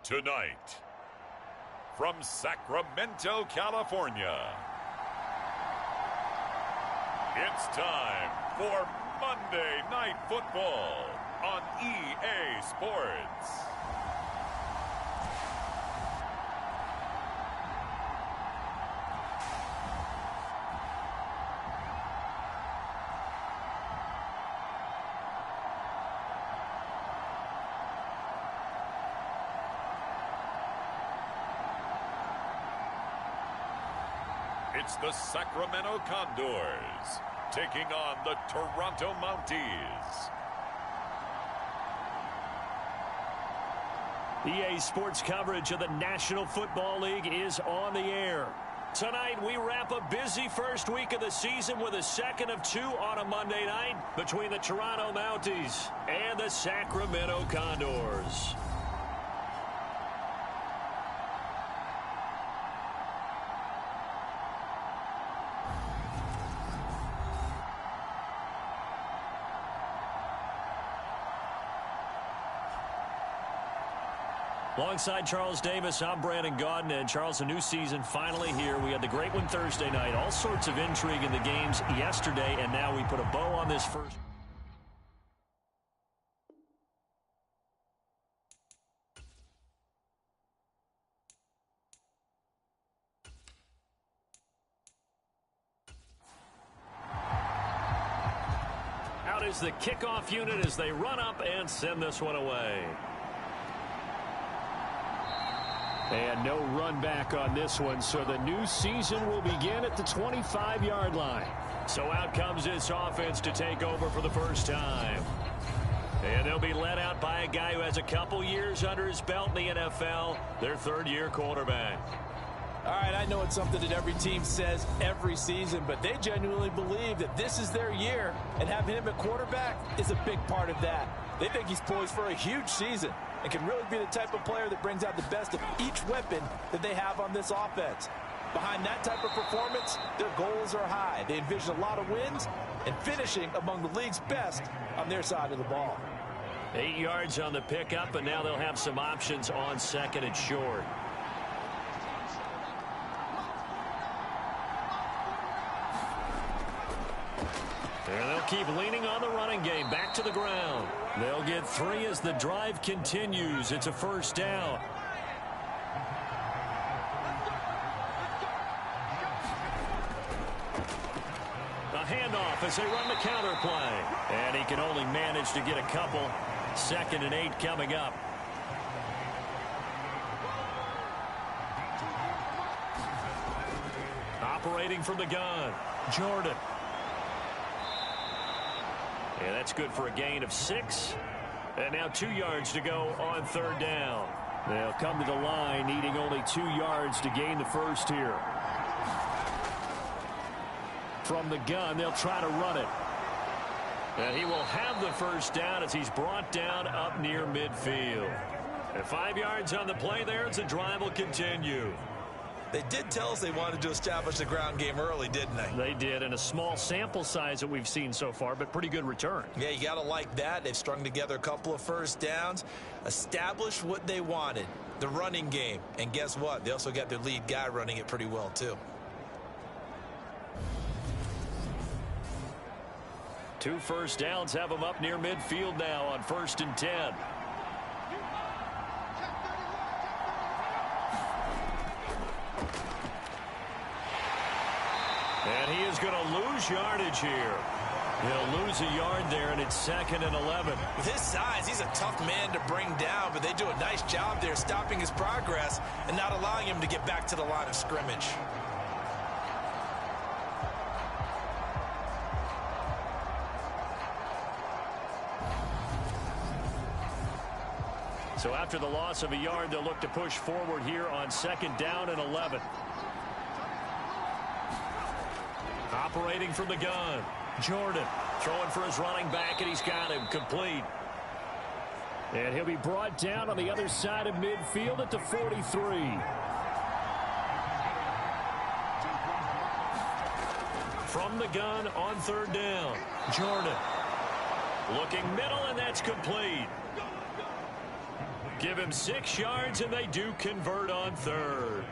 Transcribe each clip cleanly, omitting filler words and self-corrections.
Tonight, from Sacramento, California, it's time for Monday Night Football on EA Sports. It's the Sacramento Condors taking on the Toronto Mounties. EA Sports coverage of the National Football League is on the air. Tonight, we wrap a busy first week of the season with a second of two on a Monday night between the Toronto Mounties and the Sacramento Condors. Alongside Charles Davis, I'm Brandon Gaudin. And Charles, a new season finally here. We had the great one Thursday night. All sorts of intrigue in the games yesterday, and now we put a bow on this first. Out is the kickoff unit as they run up and send this one away. And no run back on this one, so the new season will begin at the 25-yard line. So out comes this offense to take over for the first time. And they'll be led out by a guy who has a couple years under his belt in the NFL, their third-year quarterback. All right, I know it's something that every team says every season, but they genuinely believe that this is their year, and having him at quarterback is a big part of that. They think he's poised for a huge season and can really be the type of player that brings out the best of each weapon that they have on this offense. Behind that type of performance, their goals are high. They envision a lot of wins and finishing among the league's best on their side of the ball. 8 yards on the pickup, and now they'll have some options on second and short. And they'll keep leaning on the running game. Back to the ground. They'll get 3 as the drive continues. It's a first down. A handoff as they run the counter play. And he can only manage to get a couple. 2nd and 8 coming up. Operating from the gun, Jordan. And that's good for a gain of 6. And now 2 yards to go on third down. They'll come to the line needing only 2 yards to gain the first here. From the gun, they'll try to run it. And he will have the first down as he's brought down up near midfield. And 5 yards on the play there as the drive will continue. They did tell us they wanted to establish the ground game early, didn't they? They did, and a small sample size that we've seen so far, but pretty good return. Yeah, you got to like that. They've strung together a couple of first downs, established what they wanted, the running game. And guess what? They also got their lead guy running it pretty well, too. 2 first downs have them up near midfield now on 1st and 10. And he is going to lose yardage here. He'll lose a yard there, and it's 2nd and 11. With his size, he's a tough man to bring down, but they do a nice job there stopping his progress and not allowing him to get back to the line of scrimmage. So after the loss of a yard, they'll look to push forward here on 2nd down and 11. Operating from the gun, Jordan throwing for his running back, and he's got him complete. And he'll be brought down on the other side of midfield at the 43. From the gun on 3rd down, Jordan looking middle, and that's complete. Give him 6 yards, and they do convert on third.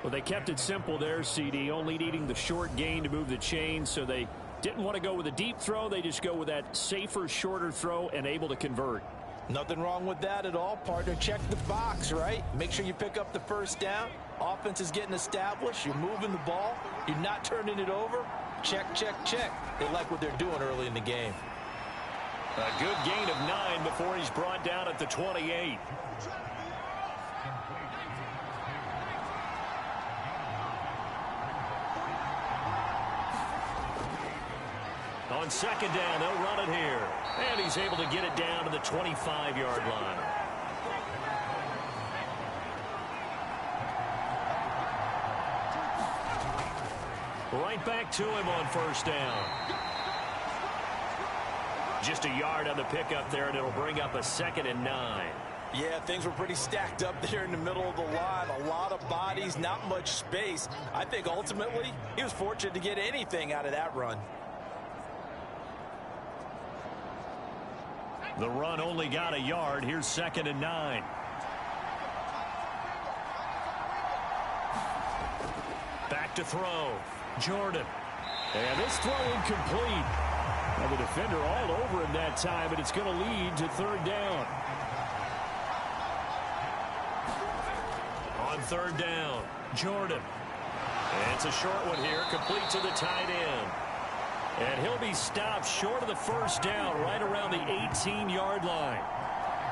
Well, they kept it simple there, CD, only needing the short gain to move the chains, so they didn't want to go with a deep throw. They just go with that safer, shorter throw and able to convert. Nothing wrong with that at all, partner. Check the box, right? Make sure you pick up the first down. Offense is getting established. You're moving the ball. You're not turning it over. Check, check, check. They like what they're doing early in the game. A good gain of 9 before he's brought down at the 28. On second down, they'll run it here. And he's able to get it down to the 25-yard line. Right back to him on first down. Just a yard on the pickup there, and it'll bring up a 2nd and 9. Yeah, things were pretty stacked up there in the middle of the line. A lot of bodies, not much space. I think ultimately he was fortunate to get anything out of that run. The run only got a yard. Here's 2nd and 9. Back to throw. Jordan. And this throw incomplete. Now the defender all over him that time, but it's going to lead to 3rd down. On 3rd down, Jordan. And it's a short one here, complete to the tight end. And he'll be stopped short of the first down, right around the 18-yard line.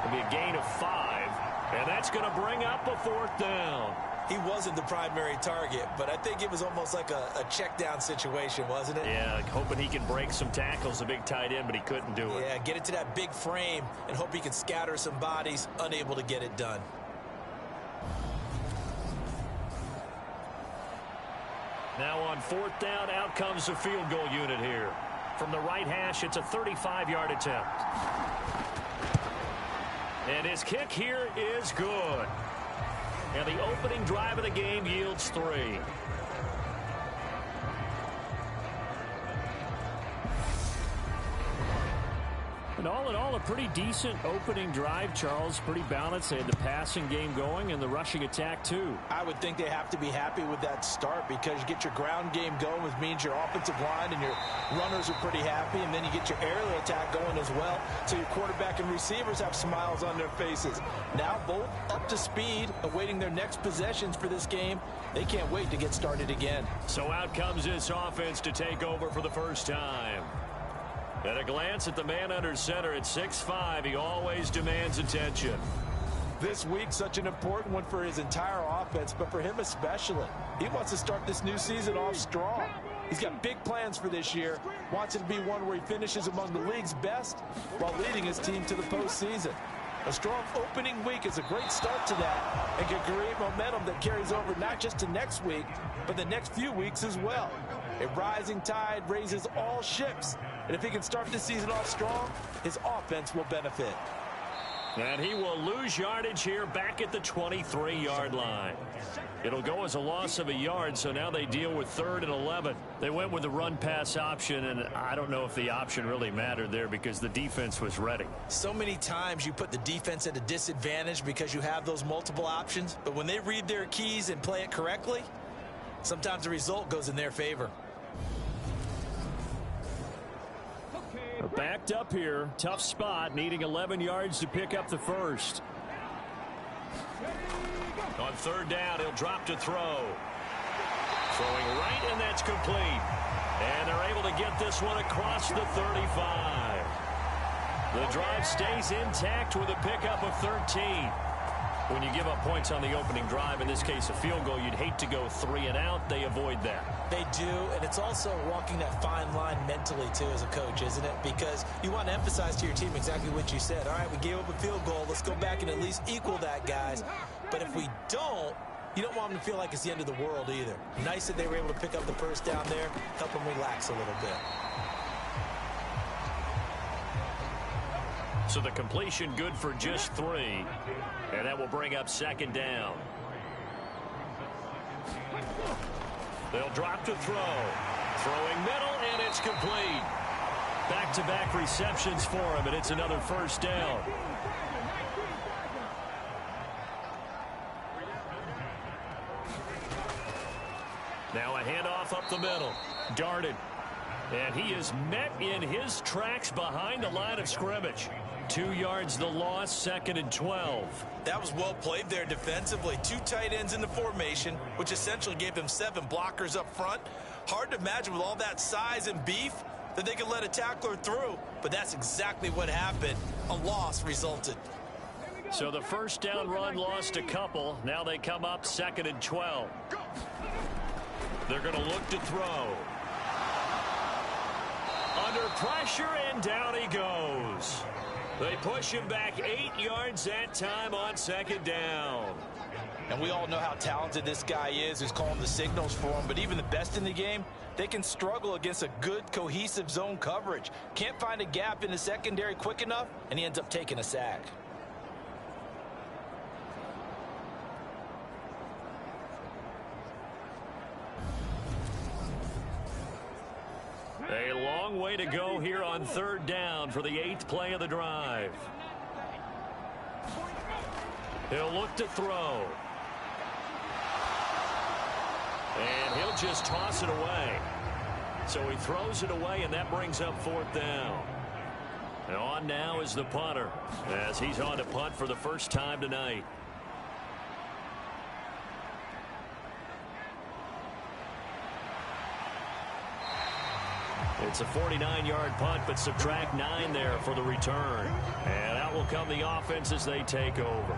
It'll be a gain of 5, and that's going to bring up a 4th down. He wasn't the primary target, but I think it was almost like a check down situation, wasn't it? Yeah, hoping he can break some tackles, a big tight end, but he couldn't do it. Yeah, get it to that big frame and hope he can scatter some bodies, unable to get it done. Now on 4th down, out comes the field goal unit here. From the right hash, it's a 35-yard attempt. And his kick here is good. And the opening drive of the game yields 3. And all in all, a pretty decent opening drive, Charles. Pretty balanced. They had the passing game going and the rushing attack, too. I would think they have to be happy with that start because you get your ground game going, which means your offensive line and your runners are pretty happy, and then you get your aerial attack going as well. So your quarterback and receivers have smiles on their faces. Now both up to speed, awaiting their next possessions for this game. They can't wait to get started again. So out comes this offense to take over for the first time. At a glance at the man under center at 6'5", he always demands attention. This week, such an important one for his entire offense, but for him especially. He wants to start this new season off strong. He's got big plans for this year. Wants it to be one where he finishes among the league's best while leading his team to the postseason. A strong opening week is a great start to that and can create momentum that carries over not just to next week, but the next few weeks as well. A rising tide raises all ships. And if he can start this season off strong, his offense will benefit. And he will lose yardage here back at the 23-yard line. It'll go as a loss of a yard, so now they deal with 3rd and 11. They went with the run-pass option, and I don't know if the option really mattered there because the defense was ready. So many times you put the defense at a disadvantage because you have those multiple options, but when they read their keys and play it correctly, sometimes the result goes in their favor. Backed up here. Tough spot. Needing 11 yards to pick up the first. On 3rd down, he'll drop to throw. Throwing right, and that's complete. And they're able to get this one across the 35. The drive stays intact with a pickup of 13. When you give up points on the opening drive, in this case a field goal, you'd hate to go 3 and out. They avoid that. They do, and it's also walking that fine line mentally, too, as a coach, isn't it? Because you want to emphasize to your team exactly what you said. All right, we gave up a field goal. Let's go back and at least equal that, guys. But if we don't, you don't want them to feel like it's the end of the world either. Nice that they were able to pick up the first down there, help them relax a little bit. So the completion good for just 3. And that will bring up 2nd down. They'll drop to throw. Throwing middle, and it's complete. Back-to-back receptions for him, and it's another first down. Now a handoff up the middle. Darted. And he is met in his tracks behind the line of scrimmage. 2 yards the loss, 2nd and 12. That was well played there defensively. 2 tight ends in the formation, which essentially gave them 7 blockers up front. Hard to imagine with all that size and beef that they could let a tackler through. But that's exactly what happened. A loss resulted. So the first down run lost a couple. Now they come up 2nd and 12. They're going to look to throw. Under pressure, and down he goes. They push him back 8 yards that time on 2nd down. And we all know how talented this guy is who's calling the signals for him. But even the best in the game, they can struggle against a good, cohesive zone coverage. Can't find a gap in the secondary quick enough, and he ends up taking a sack. A long way to go here on 3rd down for the 8th play of the drive. He'll look to throw. And he'll just toss it away. So he throws it away, and that brings up 4th down. And on now is the punter, as he's on to punt for the first time tonight. It's a 49-yard punt, but subtract 9 there for the return. And out will come the offense as they take over.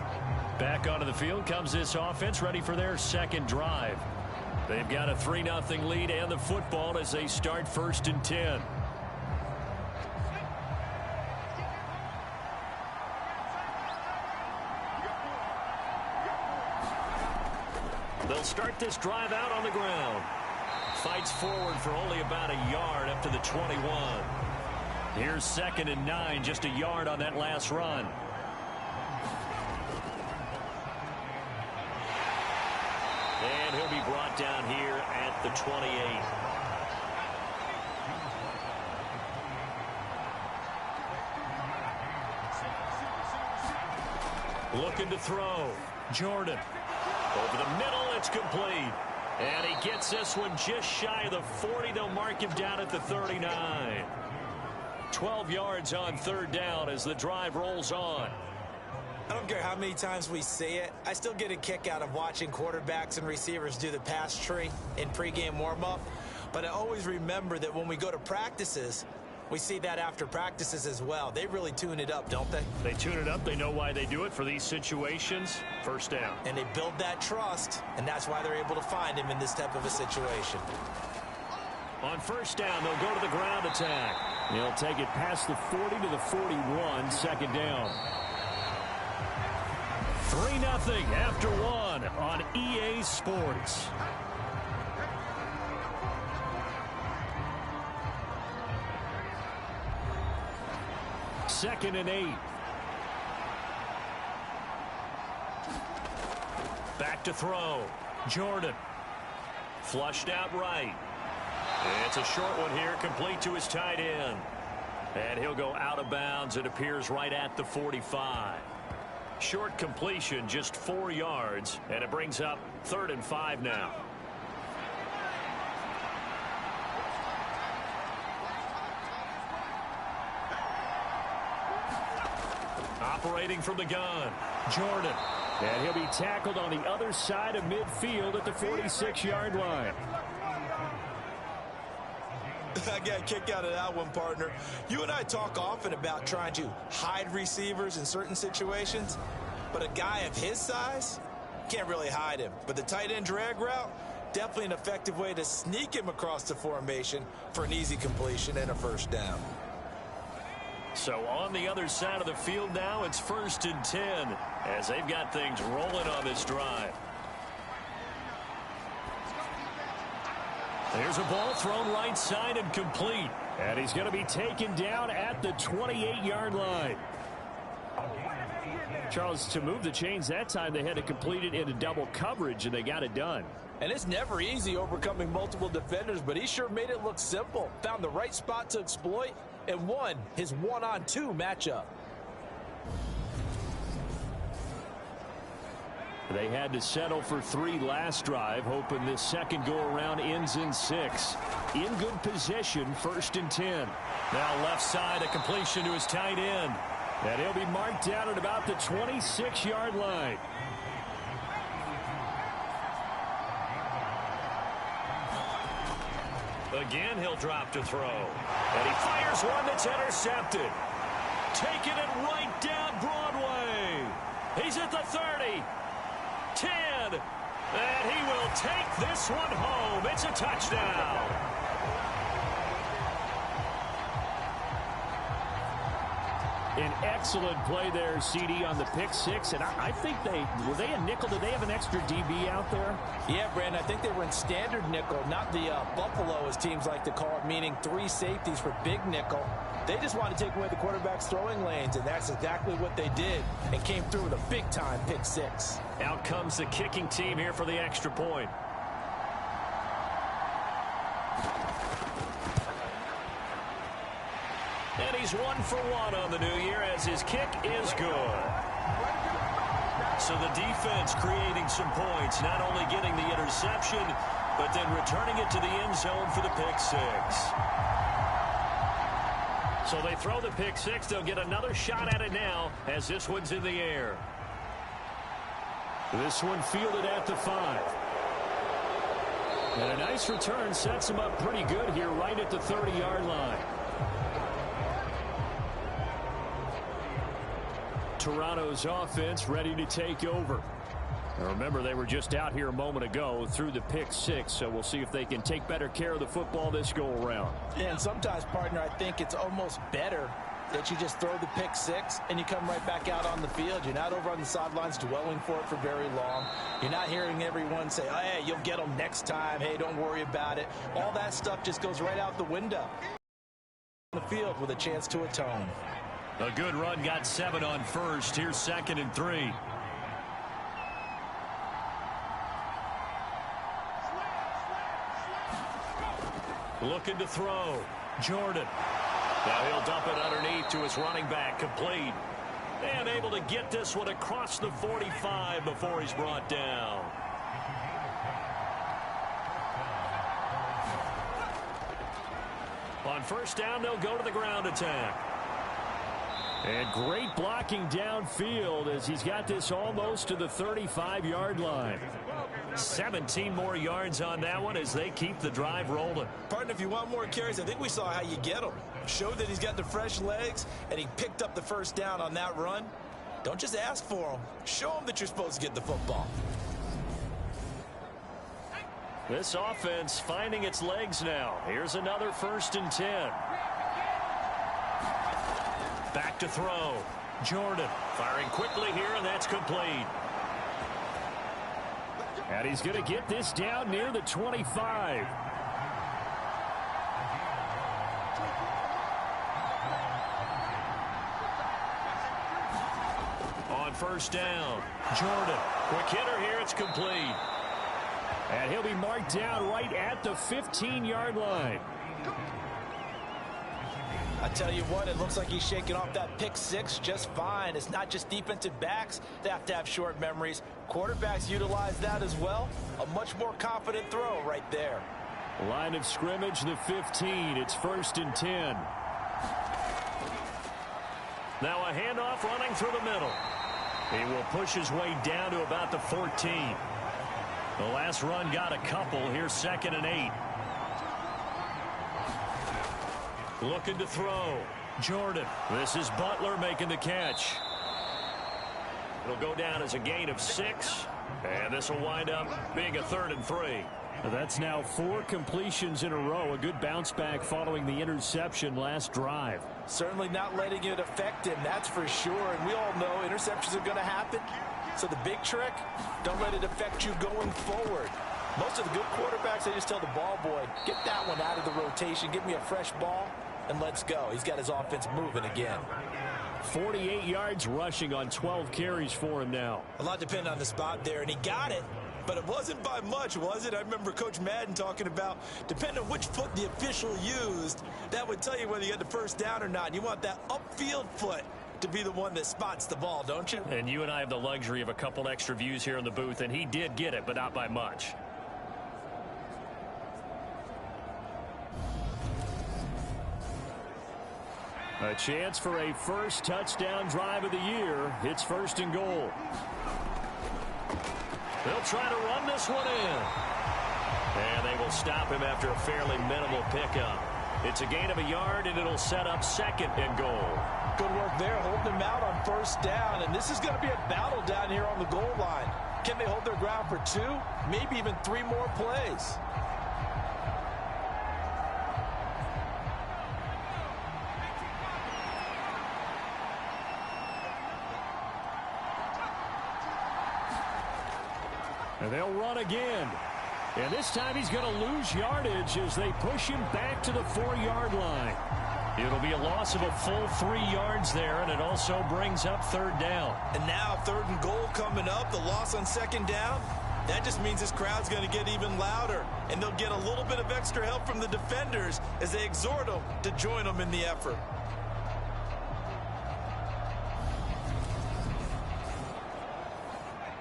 Back onto the field comes this offense, ready for their 2nd drive. They've got a 3-0 lead and the football as they start 1st and 10. They'll start this drive out on the ground. Fights forward for only about a yard up to the 21. Here's 2nd and 9, just a yard on that last run. And he'll be brought down here at the 28. Looking to throw. Jordan. Over the middle, it's complete. And he gets this one just shy of the 40. They'll mark him down at the 39. 12 yards on 3rd down as the drive rolls on. I don't care how many times we see it. I still get a kick out of watching quarterbacks and receivers do the pass tree in pregame warm-up. But I always remember that when we go to practices, we see that after practices as well. They really tune it up, don't they? They tune it up. They know why they do it for these situations. 1st down. And they build that trust, and that's why they're able to find him in this type of a situation. On 1st down, they'll go to the ground attack. He'll take it past the 40 to the 41, 2nd down. 3-0 after 1 on EA Sports. Second and 8. Back to throw. Jordan. Flushed out right. It's a short one here, complete to his tight end. And he'll go out of bounds. It appears right at the 45. Short completion, just 4 yards, and it brings up 3rd and 5 now. Operating from the gun, Jordan. And he'll be tackled on the other side of midfield at the 46-yard line. I got a kick out of that one, partner. You and I talk often about trying to hide receivers in certain situations, but a guy of his size can't really hide him. But the tight end drag route, definitely an effective way to sneak him across the formation for an easy completion and a 1st down. So on the other side of the field now, it's 1st and 10 as they've got things rolling on this drive. There's a ball thrown right side and complete. And he's going to be taken down at the 28-yard line. Charles, to move the chains that time, they had to complete it into double coverage, and they got it done. And it's never easy overcoming multiple defenders, but he sure made it look simple. Found the right spot to exploit and won his 1-on-2 matchup. They had to settle for 3 last drive, hoping this second go-around ends in 6. In good position, 1st and 10. Now left side, a completion to his tight end. And he'll be marked down at about the 26-yard line. Again, he'll drop to throw. And he fires one that's intercepted. Taking it right down Broadway. He's at the 30. 10. And he will take this one home. It's a touchdown. An excellent play there, CD, on the pick 6. And I think were they a nickel? Did they have an extra DB out there? Yeah, Brandon, I think they were in standard nickel, not the Buffalo, as teams like to call it, meaning 3 safeties for big nickel. They just want to take away the quarterback's throwing lanes, and that's exactly what they did, and came through with a big-time pick 6. Out comes the kicking team here for the extra point. And he's 1 for 1 on the new year as his kick is good. So the defense creating some points, not only getting the interception, but then returning it to the end zone for the pick 6. So they throw the pick 6. They'll get another shot at it now as this one's in the air. This one fielded at the 5. And a nice return sets him up pretty good here right at the 30-yard line. Toronto's offense ready to take over. Now remember, they were just out here a moment ago through the pick 6, so we'll see if they can take better care of the football this go-around. Yeah, and sometimes, partner, I think it's almost better that you just throw the pick 6 and you come right back out on the field. You're not over on the sidelines dwelling for it for very long. You're not hearing everyone say, oh, hey, you'll get them next time. Hey, don't worry about it. All that stuff just goes right out the window. On the field with a chance to atone. A good run, got 7 on first. Here's 2nd and 3. Looking to throw. Jordan. Now he'll dump it underneath to his running back, complete. And able to get this one across the 45 before he's brought down. On first down, they'll go to the ground attack. And great blocking downfield as he's got this almost to the 35-yard line. 17 more yards on that one as they keep the drive rolling. Partner, if you want more carries, I think we saw how you get them. Showed that he's got the fresh legs, and he picked up the first down on that run. Don't just ask for them. Show them that you're supposed to get the football. This offense finding its legs now. Here's another 1st and 10. Back to throw. Jordan firing quickly here, and that's complete. And he's going to get this down near the 25. On first down, Jordan. Quick hitter here, it's complete. And he'll be marked down right at the 15-yard line. I tell you what, it looks like he's shaking off that pick 6 just fine. It's not just defensive backs that have to have short memories. Quarterbacks utilize that as well. A much more confident throw right there. Line of scrimmage, the 15. It's 1st and 10. Now a handoff running through the middle. He will push his way down to about the 14. The last run got a couple. Here's 2nd and 8. Looking to throw. Jordan. This is Butler making the catch. It'll go down as a gain of 6. And this will wind up being a 3rd and 3. That's now 4 completions in a row. A good bounce back following the interception last drive. Certainly not letting it affect him, that's for sure. And we all know interceptions are going to happen. So the big trick, don't let it affect you going forward. Most of the good quarterbacks, they just tell the ball boy, get that one out of the rotation, give me a fresh ball, and let's go. He's got his offense moving again. 48 yards rushing on 12 carries for him now. A lot depending on the spot there, and he got it. But it wasn't by much, was it? I remember Coach Madden talking about, depending on which foot the official used, that would tell you whether you had the first down or not. You want that upfield foot. to be the one that spots the ball, don't you? And you and I have the luxury of a couple extra views here in the booth, and he did get it, but not by much. A chance for a first touchdown drive of the year. It's 1st and goal. They'll try to run this one in. And they will stop him after a fairly minimal pickup. It's a gain of a yard, and it'll set up 2nd and goal. Good work there, holding him out on 1st down. And this is going to be a battle down here on the goal line. Can they hold their ground for 2, maybe even 3 more plays? And they'll run again. And this time he's going to lose yardage as they push him back to the 4-yard line. It'll be a loss of a full 3 yards there, and it also brings up 3rd down. And now 3rd and goal coming up, the loss on 2nd down. That just means this crowd's going to get even louder, and they'll get a little bit of extra help from the defenders as they exhort them to join them in the effort.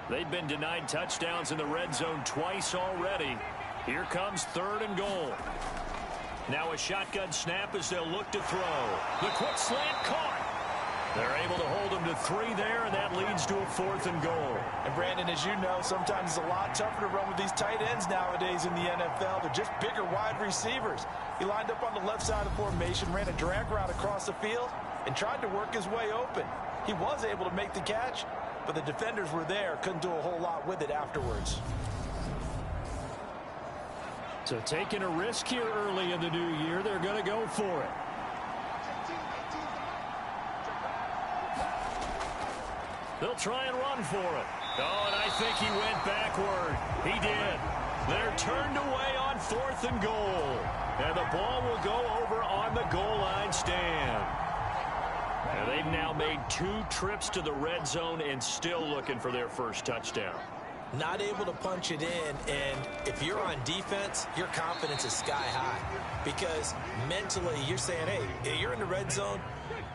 They've been denied touchdowns in the red zone twice already. Here comes 3rd and goal. Now a shotgun snap as they'll look to throw. The quick slant caught. They're able to hold him to 3 there, and that leads to a 4th and goal. And Brandon, as you know, sometimes it's a lot tougher to run with these tight ends nowadays in the NFL. They're just bigger wide receivers. He lined up on the left side of formation, ran a drag route across the field, and tried to work his way open. He was able to make the catch, but the defenders were there, couldn't do a whole lot with it afterwards. So taking a risk here early in the new year, they're going to go for it. They'll try and run for it. Oh, and I think he went backward. He did. They're turned away on 4th and goal. And the ball will go over on the goal line stand. And they've now made 2 trips to the red zone and still looking for their first touchdown. Not able to punch it in, and if you're on defense, your confidence is sky high. Because mentally, you're saying, hey, you're in the red zone.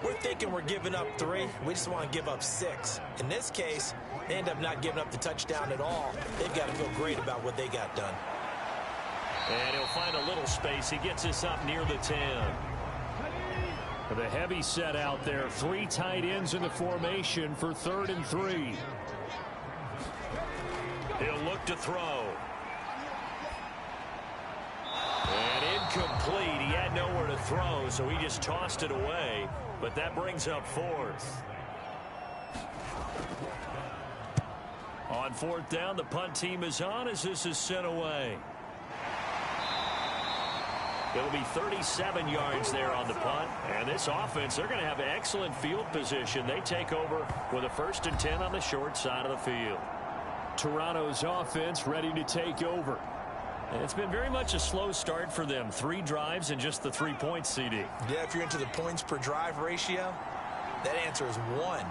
We're thinking we're giving up 3. We just want to give up 6. In this case, they end up not giving up the touchdown at all. They've got to feel great about what they got done. And he'll find a little space. He gets us up near the 10. The heavy set out there. 3 tight ends in the formation for 3rd and 3. He'll look to throw. And incomplete. He had nowhere to throw, so he just tossed it away. But that brings up 4th. On 4th down, the punt team is on as this is sent away. It'll be 37 yards there on the punt. And this offense, they're going to have excellent field position. They take over with a 1st and 10 on the short side of the field. Toronto's offense ready to take over. And it's been very much a slow start for them. 3 drives and just the 3 points, CD. Yeah, if you're into the points per drive ratio, that answer is 1.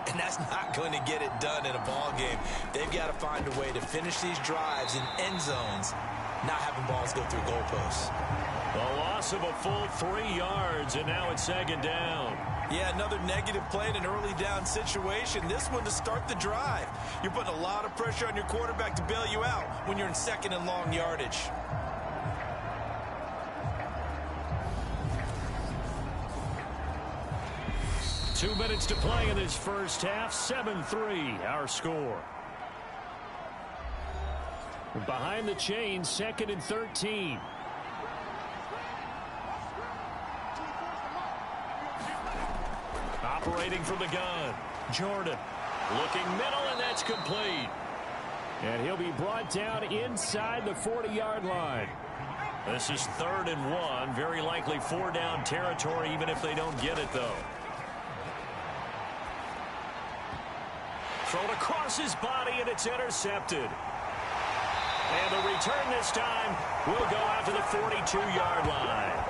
And that's not going to get it done in a ball game. They've got to find a way to finish these drives in end zones, not having balls go through goalposts. A loss of a full 3 yards, and now it's 2nd down. Yeah, another negative play in an early down situation. This one to start the drive. You're putting a lot of pressure on your quarterback to bail you out when you're in 2nd and long yardage. Two minutes to play in this first half. 7-3 our score. Behind the chains, 2nd and 13. Operating from the gun, Jordan looking middle, and that's complete. And he'll be brought down inside the 40-yard line. This is 3rd and 1, very likely 4-down territory even if they don't get it, though. Thrown across his body, and it's intercepted. And the return this time will go out to the 42-yard line.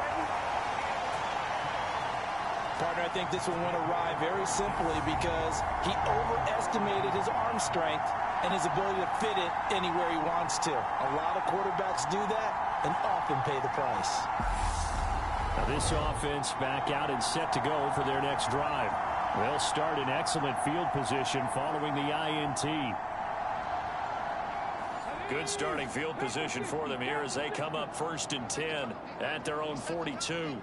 Partner, I think this one went awry very simply because he overestimated his arm strength and his ability to fit it anywhere he wants to. A lot of quarterbacks do that and often pay the price. Now this offense back out and set to go for their next drive. They'll start in excellent field position following the INT. Good starting field position for them here as they come up 1st and 10 at their own 42.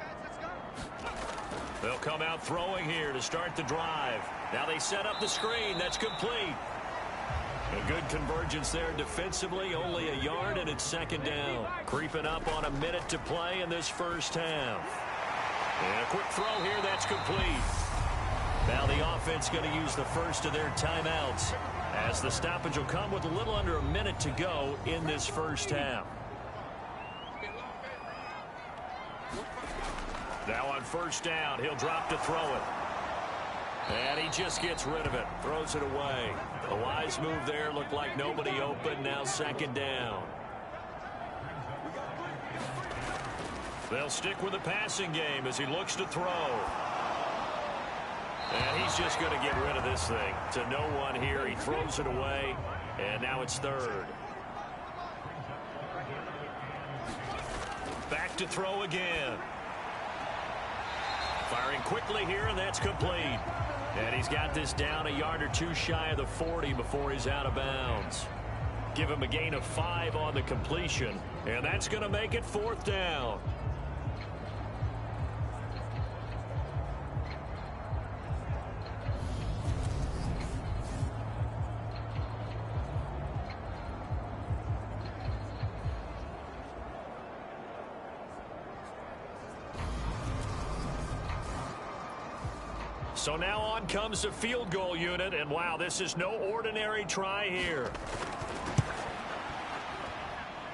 They'll come out throwing here to start the drive. Now they set up the screen. That's complete. A good convergence there defensively. Only a yard, and it's 2nd down. Creeping up on a minute to play in this first half. And a quick throw here. That's complete. Now the offense going to use the first of their timeouts, as the stoppage will come with a little under a minute to go in this first half. Now on 1st down, he'll drop to throw it. And he just gets rid of it, throws it away. A wise move there, looked like nobody open. Now 2nd down. They'll stick with the passing game as he looks to throw. And he's just going to get rid of this thing to no one here. He throws it away, and now it's 3rd. Back to throw again. Firing quickly here, and that's complete. And he's got this down a yard or 2 shy of the 40 before he's out of bounds. Give him a gain of 5 on the completion, and that's going to make it 4th down. So now on comes the field goal unit, and wow, this is no ordinary try here.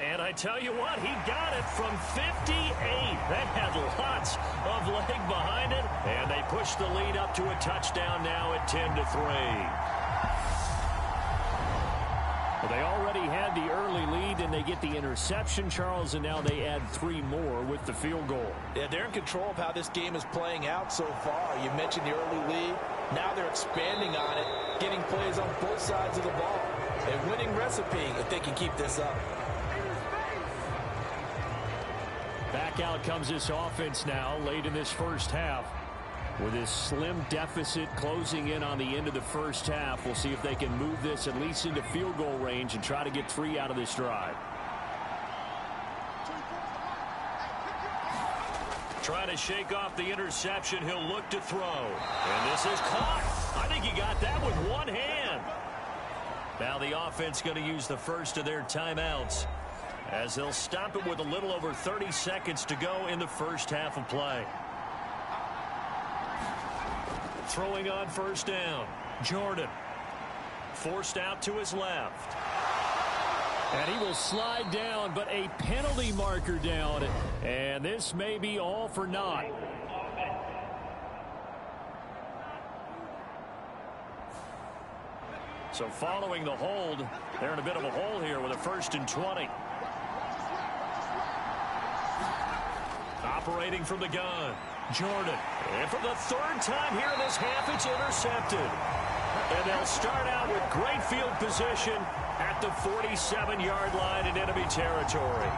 And I tell you what, he got it from 58. That had lots of leg behind it, and they push the lead up to a touchdown now at 10-3. Well, they already had the early lead, and they get the interception, Charles, and now they add 3 more with the field goal. Yeah, they're in control of how this game is playing out so far. You mentioned the early lead. Now they're expanding on it, getting plays on both sides of the ball. A winning recipe if they can keep this up. Back out comes this offense now late in this first half. With this slim deficit closing in on the end of the first half, we'll see if they can move this at least into field goal range and try to get 3 out of this drive. Trying to shake off the interception. He'll look to throw. And this is caught. I think he got that with one hand. Now the offense going to use the first of their timeouts, as they'll stop it with a little over 30 seconds to go in the first half of play. Throwing on 1st down. Jordan forced out to his left. And he will slide down, but a penalty marker down. And this may be all for naught. So following the hold, they're in a bit of a hole here with a 1st and 20. Operating from the gun. Jordan. And for the 3rd time here in this half, it's intercepted. And they'll start out with great field position at the 47-yard line in enemy territory.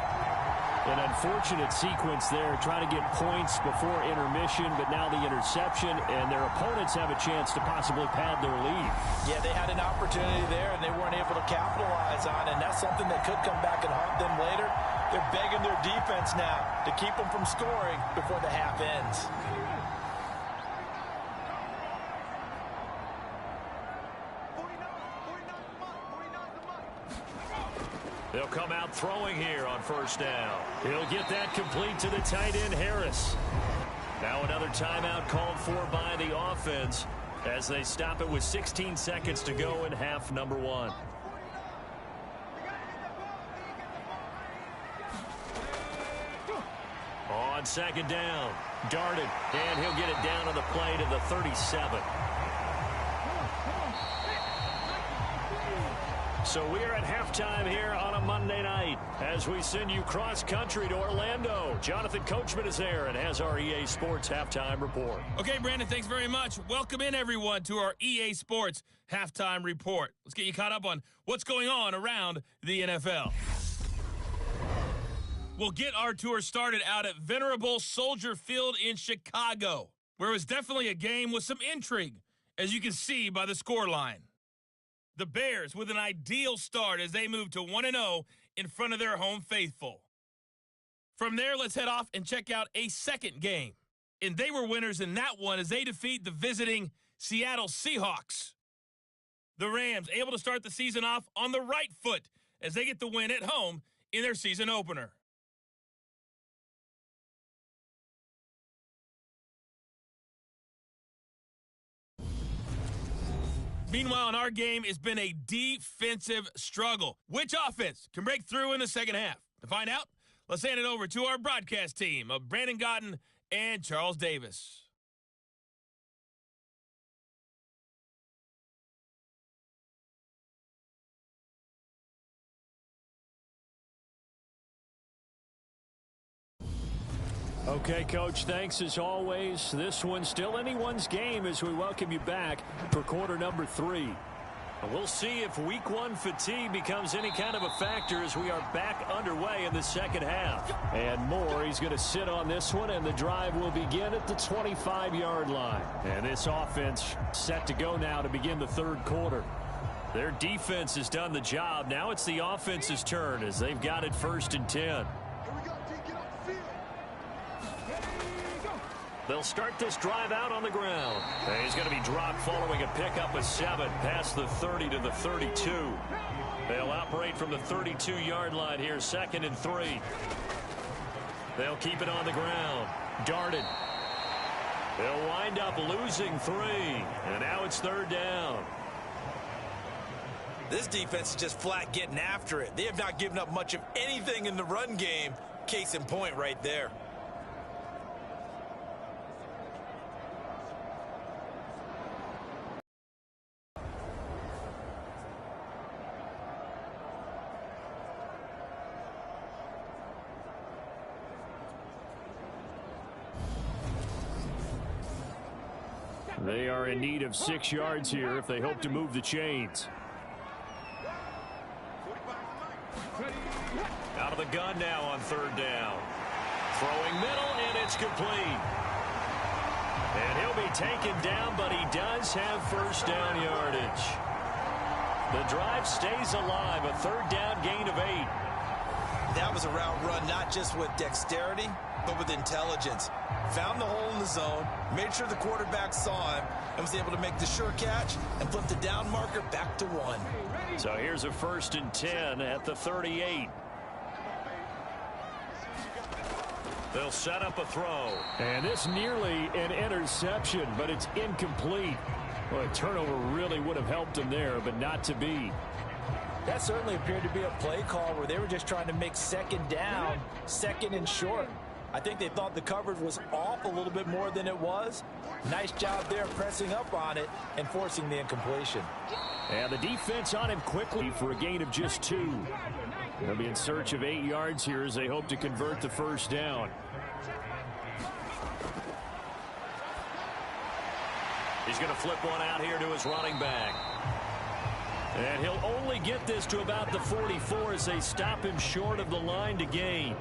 An unfortunate sequence there, trying to get points before intermission, but now the interception, and their opponents have a chance to possibly pad their lead. Yeah, they had an opportunity there, and they weren't able to capitalize on it, and that's something that could come back and haunt them later. They're begging their defense now to keep them from scoring before the half ends. They'll come out throwing here on 1st down. He'll get that complete to the tight end, Harris. Now another timeout called for by the offense as they stop it with 16 seconds to go in half number 1. On 2nd down, darted, and he'll get it down to the play to the 37. So we're at halftime here on a Monday night as we send you cross-country to Orlando. Jonathan Coachman is there and has our EA Sports Halftime Report. Okay, Brandon, thanks very much. Welcome in, everyone, to our EA Sports Halftime Report. Let's get you caught up on what's going on around the NFL. We'll get our tour started out at Venerable Soldier Field in Chicago, where it was definitely a game with some intrigue. as you can see by the scoreline. The Bears with an ideal start as they move to 1-0 in front of their home faithful. From there, let's head off and check out a second game. And they were winners in that one as they defeat the visiting Seattle Seahawks. The Rams able to start the season off on the right foot as they get the win at home in their season opener. Meanwhile, in our game, it's been a defensive struggle. Which offense can break through in the second half? To find out, let's hand it over to our broadcast team of Brandon Godden and Charles Davis. Okay, Coach, thanks as always. This one's still anyone's game as we welcome you back for quarter number 3. We'll see if week 1 fatigue becomes any kind of a factor as we are back underway in the second half. And more, he's going to sit on this one, and the drive will begin at the 25-yard line. And this offense set to go now to begin the third quarter. Their defense has done the job. Now it's the offense's turn as they've got it 1st and 10. They'll start this drive out on the ground. And he's going to be dropped following a pickup of 7 past the 30 to the 32. They'll operate from the 32-yard line here, 2nd and 3. They'll keep it on the ground. Darted. They'll wind up losing 3. And now it's 3rd down. This defense is just flat getting after it. They have not given up much of anything in the run game. Case in point right there. They are in need of 6 yards here if they hope to move the chains. Out of the gun now on 3rd down. Throwing middle, and it's complete. And he'll be taken down, but he does have 1st down yardage. The drive stays alive, a 3rd down gain of 8. That was a route run not just with dexterity, but with intelligence. Found the hole in the zone, made sure the quarterback saw him, and was able to make the sure catch and flip the down marker back to 1. So here's a 1st and 10 at the 38. They'll set up a throw. And this nearly an interception, but it's incomplete. Well, a turnover really would have helped him there, but not to be. That certainly appeared to be a play call where they were just trying to make 2nd down, 2nd and short. I think they thought the coverage was off a little bit more than it was. Nice job there pressing up on it and forcing the incompletion. And the defense on him quickly for a gain of just 2. They'll be in search of 8 yards here as they hope to convert the 1st down. He's going to flip one out here to his running back. And he'll only get this to about the 44 as they stop him short of the line to gain.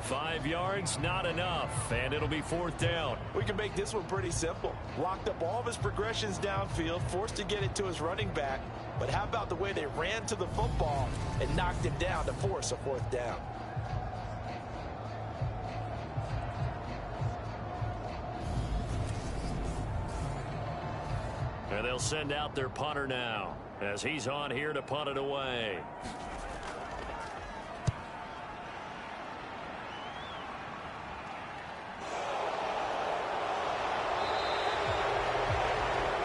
5 yards, not enough, and it'll be 4th down. We can make this one pretty simple. Locked up all of his progressions downfield, forced to get it to his running back. But how about the way they ran to the football and knocked him down to force a 4th down? And they'll send out their punter now as he's on here to punt it away.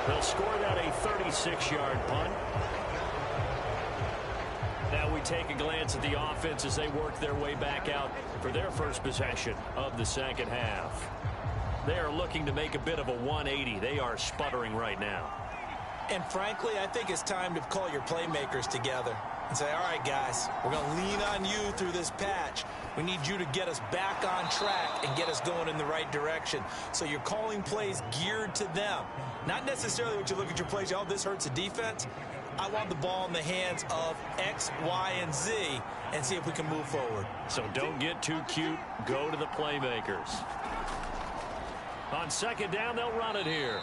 They'll score that a 36-yard punt. Now we take a glance at the offense as they work their way back out for their first possession of the second half. They are looking to make a bit of a 180. They are sputtering right now. And frankly, I think it's time to call your playmakers together and say, all right, guys, we're going to lean on you through this patch. We need you to get us back on track and get us going in the right direction. So you're calling plays geared to them. Not necessarily what you look at your plays, oh, this hurts the defense. I want the ball in the hands of X, Y, and Z and see if we can move forward. So don't get too cute. Go to the playmakers. On 2nd down, they'll run it here.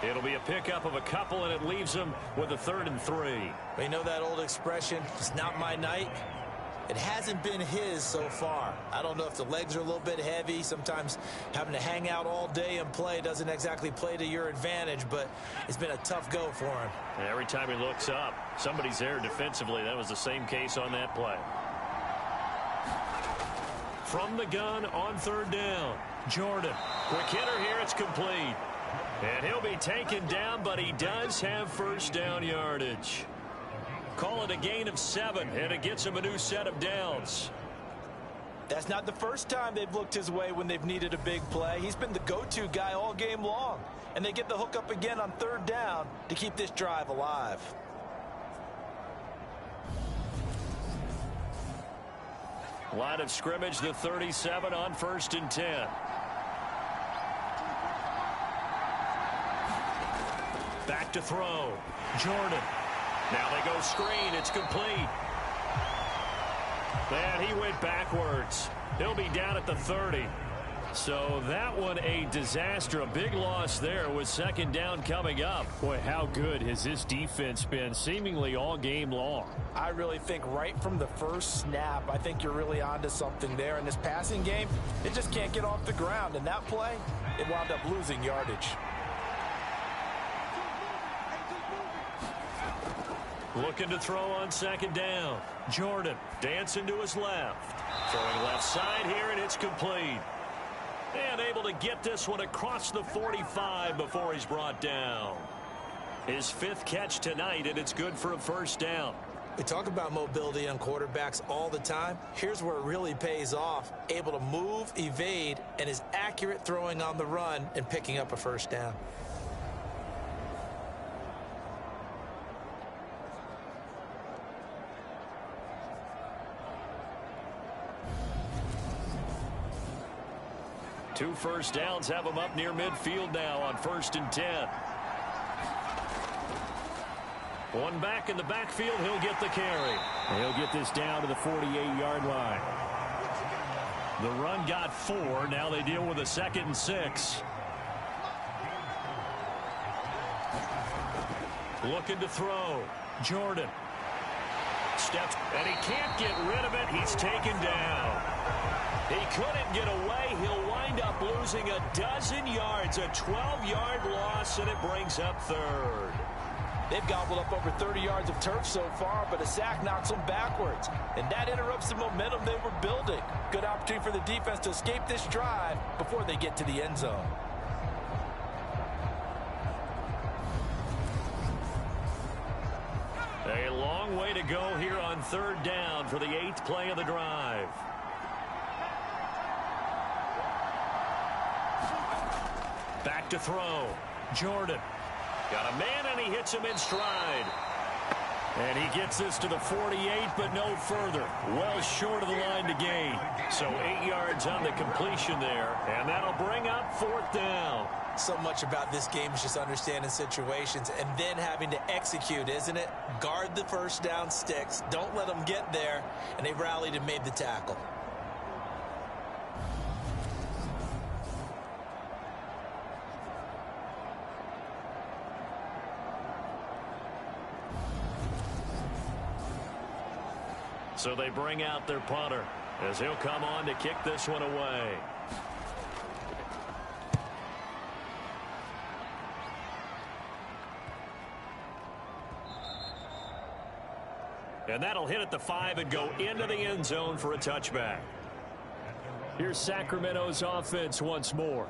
It'll be a pickup of a couple, and it leaves them with a 3rd and 3. You know that old expression, it's not my night? It hasn't been his so far. I don't know if the legs are a little bit heavy. Sometimes having to hang out all day and play doesn't exactly play to your advantage, but it's been a tough go for him. And every time he looks up, somebody's there defensively. That was the same case on that play. From the gun on 3rd down, Jordan. Quick hitter here, it's complete. And he'll be taken down, but he does have 1st down yardage. Call it a gain of 7, and it gets him a new set of downs. That's not the first time they've looked his way when they've needed a big play. He's been the go-to guy all game long. And they get the hook up again on 3rd down to keep this drive alive. Line of scrimmage, the 37 on 1st and 10. Back to throw. Jordan. Now they go screen. It's complete. And he went backwards. He'll be down at the 30. So that one a disaster. A big loss there with 2nd down coming up. Boy, how good has this defense been seemingly all game long? I really think right from the first snap, I think you're really onto something there. In this passing game, it just can't get off the ground. And that play, it wound up losing yardage. Looking to throw on 2nd down. Jordan dancing to his left. Throwing left side here, and it's complete. And able to get this one across the 45 before he's brought down. His 5th catch tonight, and it's good for a 1st down. We talk about mobility on quarterbacks all the time. Here's where it really pays off. Able to move, evade, and is accurate throwing on the run and picking up a 1st down. Two 1st downs have him up near midfield now on 1st and 10. One back in the backfield. He'll get the carry. He'll get this down to the 48-yard line. The run got 4. Now they deal with a 2nd and 6. Looking to throw. Jordan. Steps, and he can't get rid of it. He's taken down. He couldn't get away. He'll wind up losing a dozen yards. A 12-yard loss, and it brings up 3rd. They've gobbled up over 30 yards of turf so far, but a sack knocks them backwards. And that interrupts the momentum they were building. Good opportunity for the defense to escape this drive before they get to the end zone. A long way to go here on 3rd down for the 8th play of the drive. Back to throw. Jordan. Got a man, and he hits him in stride. And he gets this to the 48, but no further. Well short of the line to gain. So 8 yards on the completion there, and that'll bring up 4th down. So much about this game is just understanding situations and then having to execute, isn't it? Guard the 1st down sticks. Don't let them get there, and they rallied and made the tackle. So they bring out their punter as he'll come on to kick this one away. And that'll hit at the 5 and go into the end zone for a touchback. Here's Sacramento's offense once more.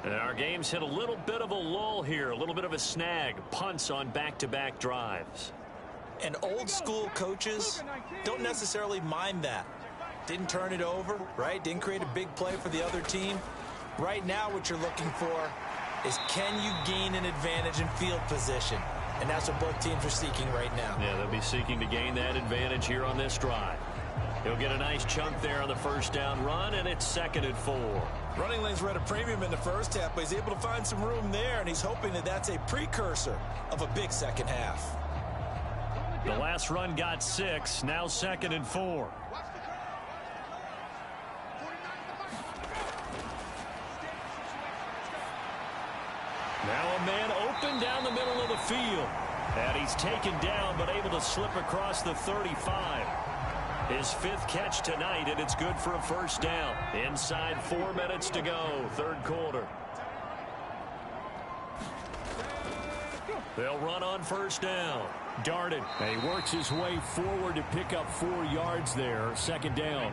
And our game's hit a little bit of a lull here, a little bit of a snag. Punts on back-to-back drives. And old school coaches don't necessarily mind that. Didn't turn it over, right? Didn't create a big play for the other team. Right now what you're looking for is, can you gain an advantage in field position? And that's what both teams are seeking right now. Yeah, they'll be seeking to gain that advantage here on this drive. He'll get a nice chunk there on the 1st down run, and it's 2nd and 4. Running lanes were at a premium in the first half, but he's able to find some room there, and he's hoping that that's a precursor of a big second half. The last run got 6, now 2nd and 4. Now a man open down the middle of the field. And he's taken down, but able to slip across the 35. His 5th catch tonight, and it's good for a first down. Inside 4 minutes to go, 3rd quarter. They'll run on first down. Darted. And he works his way forward to pick up 4 yards there. 2nd down.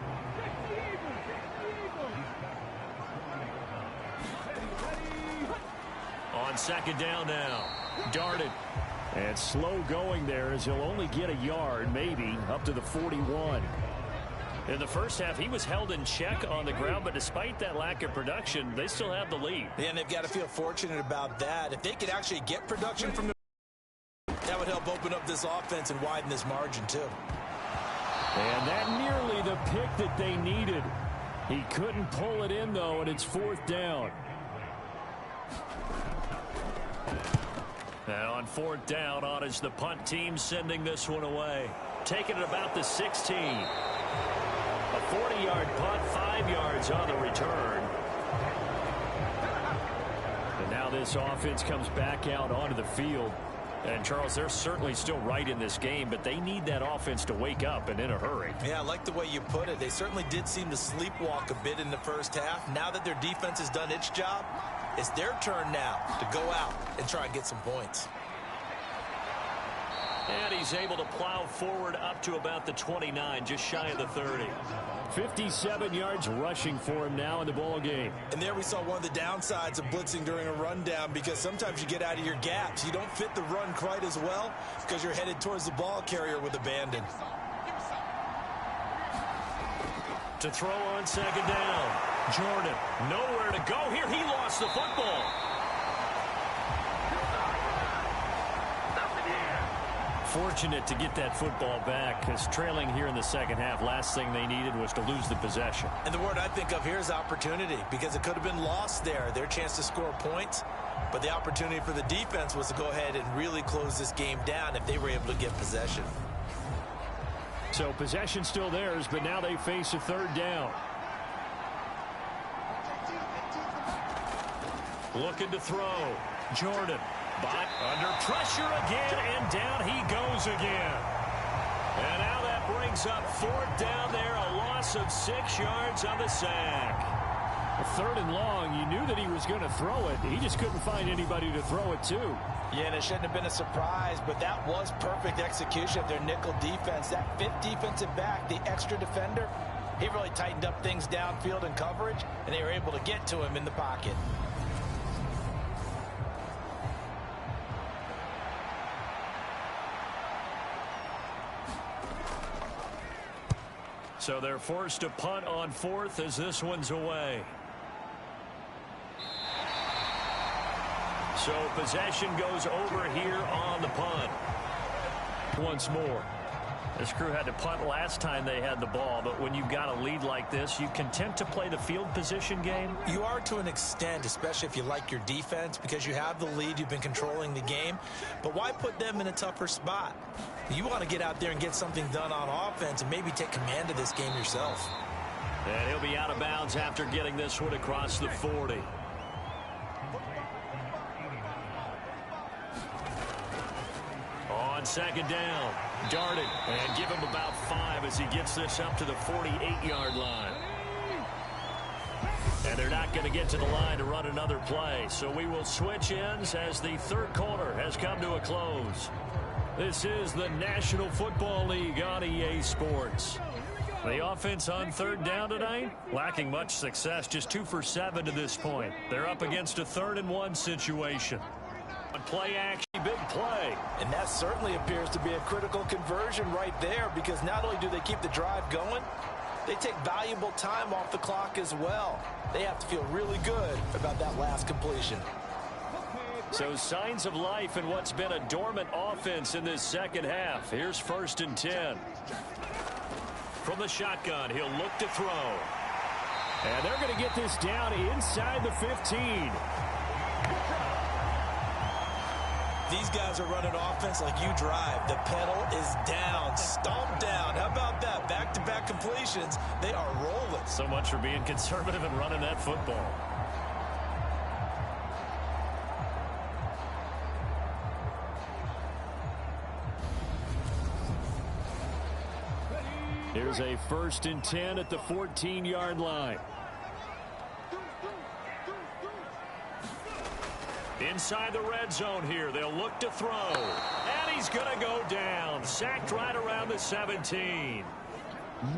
On 2nd down now. Darted. And slow going there as he'll only get a yard, maybe, up to the 41. In the first half, he was held in check on the ground, but despite that lack of production, they still have the lead. Yeah, and they've got to feel fortunate about that. If they could actually get production from the that would help open up this offense and widen this margin, too. And that nearly the pick that they needed. He couldn't pull it in, though, and it's 4th down. And on 4th down, on is the punt team sending this one away. Taking it about the 16. A 40-yard punt, 5 yards on the return. And now this offense comes back out onto the field. And, Charles, they're certainly still right in this game, but they need that offense to wake up and in a hurry. Yeah, I like the way you put it. They certainly did seem to sleepwalk a bit in the first half. Now that their defense has done its job, it's their turn now to go out and try and get some points. And he's able to plow forward up to about the 29, just shy of the 30. 57 yards rushing for him now in the ball game. And there we saw one of the downsides of blitzing during a rundown, because sometimes you get out of your gaps. You don't fit the run quite as well because you're headed towards the ball carrier with abandon. To throw on 2nd down. Jordan, nowhere to go here. He lost the football. Fortunate to get that football back, because trailing here in the second half, last thing they needed was to lose the possession. And the word I think of here is opportunity, because it could have been lost there. Their chance to score points, but the opportunity for the defense was to go ahead and really close this game down if they were able to get possession. So possession still theirs, but now they face a 3rd down. Looking to throw. Jordan. But under pressure again, and down he goes again. And now that brings up 4th down there, a loss of 6 yards on the sack. A 3rd and long, you knew that he was going to throw it. He just couldn't find anybody to throw it to. Yeah, and it shouldn't have been a surprise, but that was perfect execution of their nickel defense. That 5th defensive back, the extra defender, he really tightened up things downfield in coverage, and they were able to get to him in the pocket. So they're forced to punt on 4th as this one's away. So possession goes over here on the punt. Once more. This crew had to punt last time they had the ball, but when you've got a lead like this, you content to play the field position game? You are to an extent, especially if you like your defense, because you have the lead, you've been controlling the game. But why put them in a tougher spot? You want to get out there and get something done on offense and maybe take command of this game yourself. And he'll be out of bounds after getting this one across the 40. On 2nd down, darted, and give him about 5 as he gets this up to the 48-yard line. And they're not going to get to the line to run another play, so we will switch ends as the 3rd quarter has come to a close. This is the National Football League on EA Sports. The offense on 3rd down tonight, lacking much success, just 2 for 7 to this point. They're up against a 3rd and 1 situation. Play action, big play. And that certainly appears to be a critical conversion right there, because not only do they keep the drive going, they take valuable time off the clock as well. They have to feel really good about that last completion. So signs of life in what's been a dormant offense in this second half. Here's 1st and 10. From the shotgun, he'll look to throw. And they're going to get this down inside the 15. These guys are running offense like you drive. The pedal is down, stomped down. How about that? Back-to-back completions. They are rolling. So much for being conservative and running that football. Here's a 1st and 10 at the 14-yard line. Inside the red zone here. They'll look to throw. And he's going to go down. Sacked right around the 17.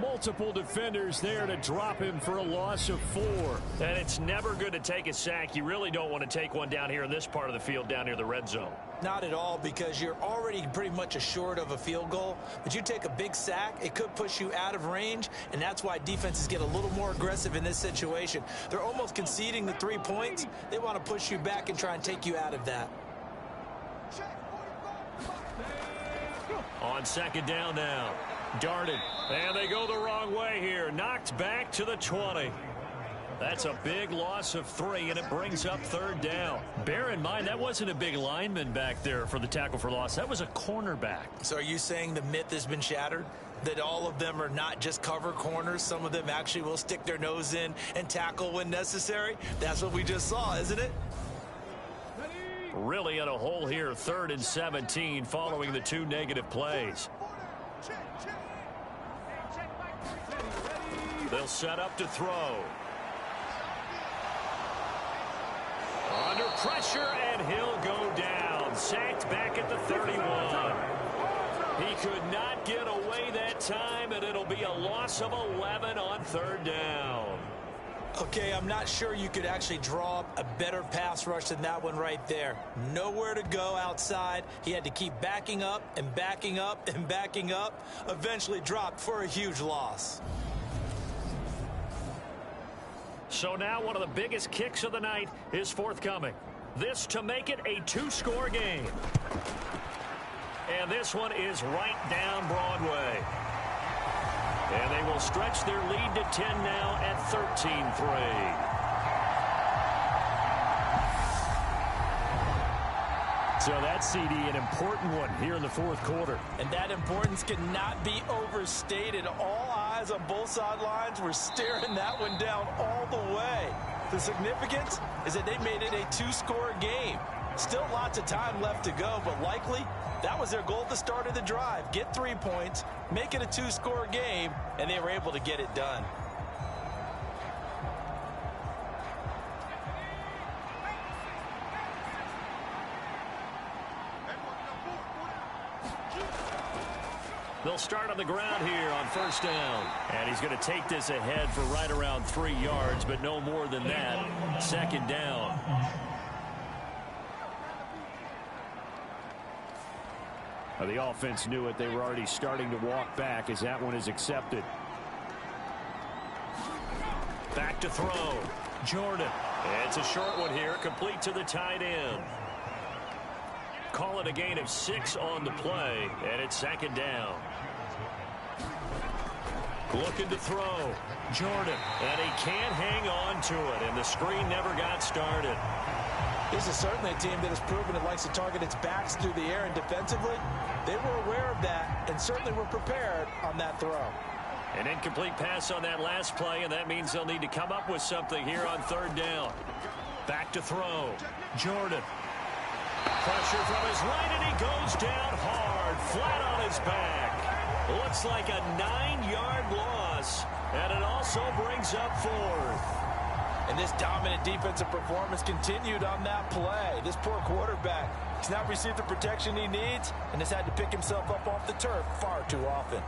Multiple defenders there to drop him for a loss of 4. And it's never good to take a sack. You really don't want to take one down here in this part of the field, down near the red zone. Not at all, because you're already pretty much assured of a field goal. But you take a big sack, it could push you out of range, and that's why defenses get a little more aggressive in this situation. They're almost conceding the 3 points. They want to push you back and try and take you out of that. On 2nd down now. Darted. And they go the wrong way here. Knocked back to the 20. That's a big loss of 3, and it brings up 3rd down. Bear in mind, that wasn't a big lineman back there for the tackle for loss. That was a cornerback. So are you saying the myth has been shattered? That all of them are not just cover corners? Some of them actually will stick their nose in and tackle when necessary? That's what we just saw, isn't it? Really in a hole here, 3rd and 17 following the 2 negative plays. They'll set up to throw. Under pressure, and he'll go down. Sacked back at the 31. He could not get away that time, and it'll be a loss of 11 on 3rd down. Okay, I'm not sure you could actually draw up a better pass rush than that one right there. Nowhere to go outside. He had to keep backing up and backing up and backing up. Eventually dropped for a huge loss. So now one of the biggest kicks of the night is forthcoming. This to make it a 2-score game. And this one is right down Broadway. And they will stretch their lead to 10 now at 13-3. So that CD, an important one here in the 4th quarter. And that importance cannot be overstated. All eyes on both sidelines were staring that one down all the way. The significance is that they made it a 2-score game. Still lots of time left to go, but likely that was their goal at the start of the drive. Get 3 points, make it a 2-score game, and they were able to get it done. They'll start on the ground here on 1st down. And he's going to take this ahead for right around 3 yards, but no more than that. 2nd down. The offense knew it. They were already starting to walk back as that one is accepted. Back to throw. Jordan. It's a short one here, complete to the tight end. Call it a gain of 6 on the play, and it's 2nd down. Looking to throw. Jordan. And he can't hang on to it, and the screen never got started. This is certainly a team that has proven it likes to target its backs through the air, and defensively, they were aware of that and certainly were prepared on that throw. An incomplete pass on that last play, and that means they'll need to come up with something here on 3rd down. Back to throw. Jordan. Pressure from his right, and he goes down hard, flat on his back. Looks like a 9-yard loss, and it also brings up 4th. And this dominant defensive performance continued on that play. This poor quarterback has not received the protection he needs and has had to pick himself up off the turf far too often.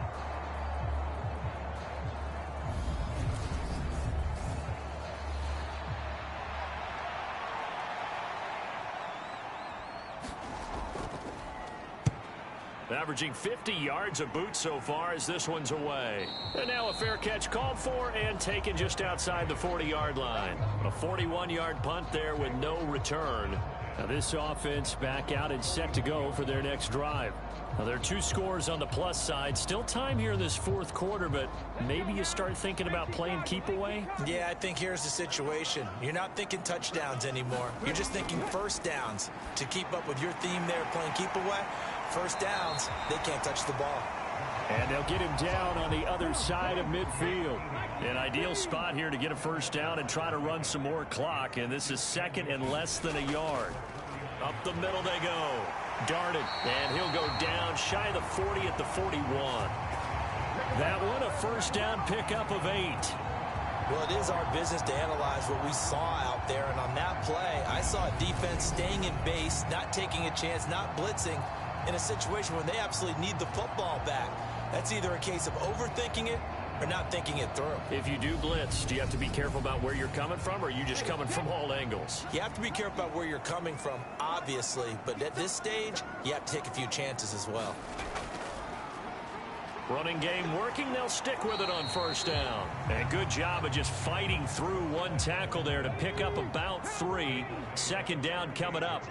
Averaging 50 yards a boot so far as this one's away. And now a fair catch called for and taken just outside the 40-yard line. A 41-yard punt there with no return. Now this offense back out and set to go for their next drive. Now there are 2 scores on the plus side. Still time here in this 4th quarter, but maybe you start thinking about playing keep away? Yeah, I think here's the situation. You're not thinking touchdowns anymore. You're just thinking 1st downs to keep up with your theme there, playing keep away. 1st downs, they can't touch the ball. And they'll get him down on the other side of midfield. An ideal spot here to get a 1st down and try to run some more clock. And this is 2nd and less than a yard. Up the middle they go. Darted. And he'll go down shy of the 40 at the 41. That one, a first down pickup of 8. Well, it is our business to analyze what we saw out there, and on that play, I saw a defense staying in base, not taking a chance, not blitzing in a situation where they absolutely need the football back. That's either a case of overthinking it or not thinking it through. If you do blitz, do you have to be careful about where you're coming from, or are you just coming from all angles? You have to be careful about where you're coming from, obviously, but at this stage, you have to take a few chances as well. Running game working, they'll stick with it on first down. And good job of just fighting through one tackle there to pick up about 3. Second down coming up.